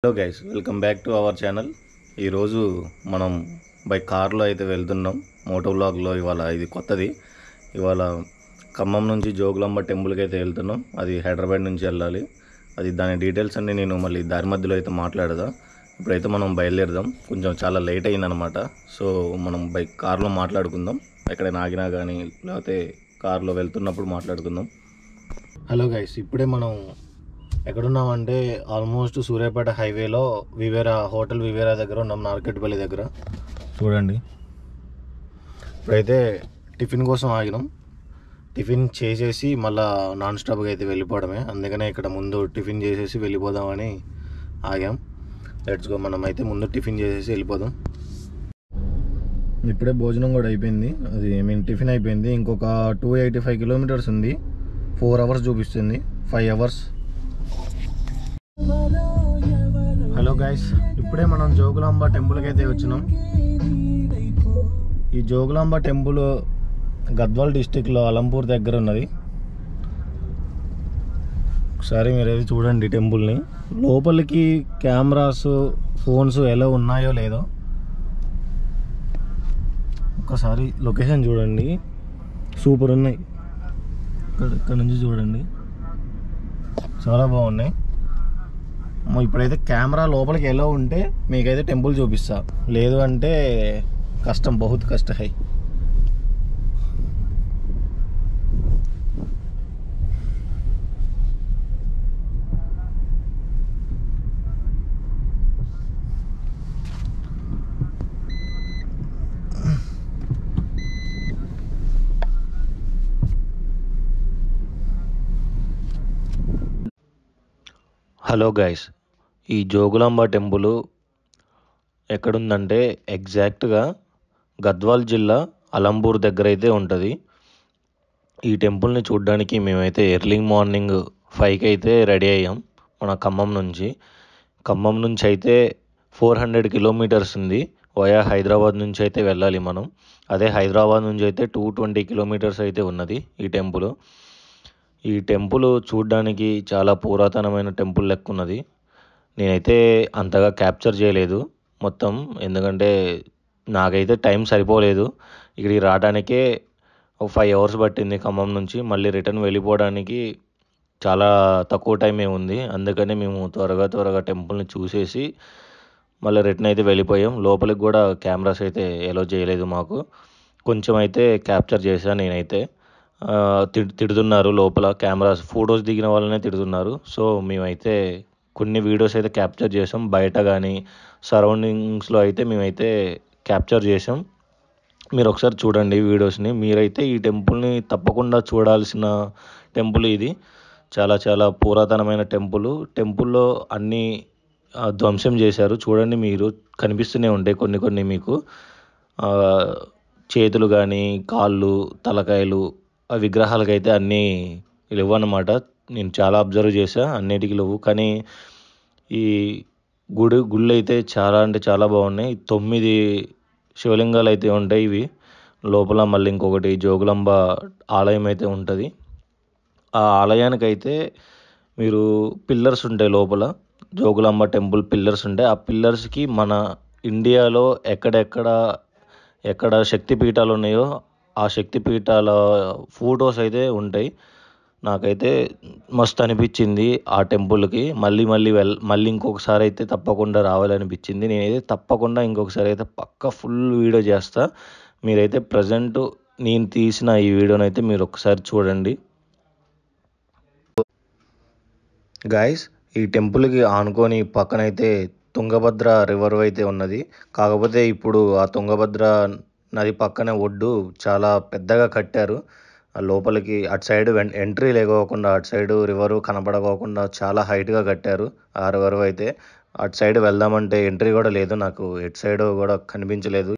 Hello guys, welcome back to our channel. ఈరోజు మనం by కార్లో అయితే వెళ్తున్నాం. మోటో వ్లాగ్లో ఇవాళ ఇది కొత్తది. ఇవాళ ఖమ్మం నుంచి జోగులాంబ టెంపుల్కి అయితే వెళ్తున్నాం. అది హైదరాబాద్ నుంచి వెళ్ళాలి. అది దాని డీటెయిల్స్ అన్నీ నేను మళ్ళీ దారి మధ్యలో అయితే మాట్లాడదా. ఇప్పుడైతే మనం బయలుదేరదాం. కొంచెం చాలా లేట్ అయిందనమాట. సో మనం బై కార్లో మాట్లాడుకుందాం. ఎక్కడైనా ఆగినా కానీ లేకపోతే కార్లో వెళ్తున్నప్పుడు మాట్లాడుకుందాం. హలో గైస్, ఇప్పుడే మనం ఎక్కడున్నామంటే ఆల్మోస్ట్ సూర్యాపేట హైవేలో హోటల్ వివేరా దగ్గర ఉన్నాం, నార్కెట్పల్లి దగ్గర. చూడండి, ఇప్పుడైతే టిఫిన్ కోసం ఆగినాం. టిఫిన్ చేసేసి మళ్ళీ నాన్ స్టాప్గా అయితే వెళ్ళిపోవడమే. అందుకనే ఇక్కడ ముందు టిఫిన్ చేసేసి వెళ్ళిపోదామని ఆగాం. Let's go. మనం అయితే ముందు టిఫిన్ చేసేసి వెళ్ళిపోదాం. ఇప్పుడే భోజనం కూడా అయిపోయింది. టిఫిన్ అయిపోయింది. ఇంకొక 285 కిలోమీటర్స్ ఉంది. 4 అవర్స్ చూపిస్తుంది. 5 అవర్స్. హలో గైస్, ఇప్పుడే మనం జోగులాంబ టెంపుల్కి అయితే వచ్చినాం. ఈ జోగులాంబ టెంపుల్ గద్వాల్ డిస్టిక్లో అలంపూర్ దగ్గర ఉన్నది. ఒకసారి మీరైతే చూడండి టెంపుల్ని. లోపలికి కెమెరాస్, ఫోన్స్ ఎలా ఉన్నాయో లేదో ఒకసారి లొకేషన్ చూడండి. సూపర్ ఉన్నాయి. ఇక్కడ నుంచి చూడండి, చాలా బాగున్నాయి. ఇప్పుడైతే కెమెరా లోపలికి ఎలా ఉంటే మీకైతే టెంపుల్ చూపిస్తా, లేదు అంటే కష్టం, బహుత్ కష్ట హై. హలో గైస్, ఈ జోగులాంబ టెంపుల్ ఎక్కడుందంటే ఎగ్జాక్ట్గా గద్వాల్ జిల్లా అలంపూర్ దగ్గర అయితే ఉంటుంది. ఈ టెంపుల్ని చూడడానికి మేమైతే ఎర్లీ మార్నింగ్ 5కి అయితే రెడీ అయ్యాం. మన ఖమ్మం నుంచి అయితే 400 కిలోమీటర్స్ ఉంది. వయా హైదరాబాద్ నుంచి అయితే వెళ్ళాలి మనం. అదే హైదరాబాద్ నుంచి అయితే 220 కిలోమీటర్స్ అయితే ఉన్నది ఈ టెంపుల్. ఈ టెంపుల్ చూడడానికి చాలా పురాతనమైన టెంపుల్ లెక్క ఉన్నది. నేనైతే అంతగా క్యాప్చర్ చేయలేదు మొత్తం, ఎందుకంటే నాకైతే టైం సరిపోలేదు. ఇక్కడికి రావడానికే ఒక 5 అవర్స్ పట్టింది ఖమ్మం నుంచి. మళ్ళీ రిటర్న్ వెళ్ళిపోవడానికి చాలా తక్కువ టైమే ఉంది. అందుకని మేము త్వరగా టెంపుల్ని చూసేసి మళ్ళీ రిటర్న్ అయితే వెళ్ళిపోయాం. లోపలికి కూడా కెమెరాస్ అయితే అలో చేయలేదు మాకు. కొంచెం అయితే క్యాప్చర్ చేశాను నేనైతే. తిడుతున్నారు లోపల, కెమెరాస్ ఫొటోస్ దిగిన వాళ్ళనే తిడుతున్నారు. సో మేమైతే కొన్ని వీడియోస్ అయితే క్యాప్చర్ చేసాం. బయట కానీ సరౌండింగ్స్లో అయితే మేమైతే క్యాప్చర్ చేసాం. మీరు ఒకసారి చూడండి వీడియోస్ని. మీరైతే ఈ టెంపుల్ని తప్పకుండా చూడాల్సిన టెంపుల్ ఇది. చాలా చాలా పురాతనమైన టెంపుల్. టెంపుల్లో అన్నీ ధ్వంసం చేశారు. చూడండి, మీరు కనిపిస్తూనే ఉంటాయి కొన్ని మీకు చేతులు కానీ, కాళ్ళు, తలకాయలు. ఆ విగ్రహాలకైతే అన్నీ లేవు అన్నమాట. నేను చాలా అబ్జర్వ్ చేశా, అన్నిటికీ లేవు. కానీ ఈ గుళ్ళు అయితే చాలా అంటే చాలా బాగున్నాయి. 9 శివలింగాలు అయితే ఉంటాయి ఇవి లోపల. మళ్ళీ ఇంకొకటి జోగులాంబ ఆలయం అయితే ఉంటుంది. ఆ ఆలయానికైతే మీరు పిల్లర్స్ ఉంటాయి లోపల. జోగులాంబ టెంపుల్ పిల్లర్స్ ఉంటాయి. ఆ పిల్లర్స్కి మన ఇండియాలో ఎక్కడ శక్తిపీఠాలు ఉన్నాయో ఆ శక్తిపీఠాల ఫొటోస్ అయితే ఉంటాయి. నాకైతే మస్తు అనిపించింది ఆ టెంపుల్కి. మళ్ళీ ఇంకొకసారి అయితే తప్పకుండా రావాలనిపించింది. నేనైతే తప్పకుండా ఇంకొకసారి అయితే పక్కా ఫుల్ వీడియో చేస్తా. మీరైతే ప్రజెంట్ నేను తీసిన ఈ వీడియోని అయితే మీరు ఒకసారి చూడండి. గాయస్, ఈ టెంపుల్కి ఆనుకొని పక్కనైతే తుంగభద్ర రివర్ అయితే ఉన్నది. కాకపోతే ఇప్పుడు ఆ తుంగభద్ర నది పక్కనే ఒడ్డు చాలా పెద్దగా కట్టారు. ఆ లోపలికి అటు సైడ్ ఎంట్రీ లేకోకుండా అటు సైడ్ రివరు కనపడకోకుండా చాలా హైట్గా కట్టారు ఆ రివర్ అయితే. అటు సైడ్ వెళ్దామంటే ఎంట్రీ కూడా లేదు. నాకు ఎటు సైడ్ కూడా కనిపించలేదు.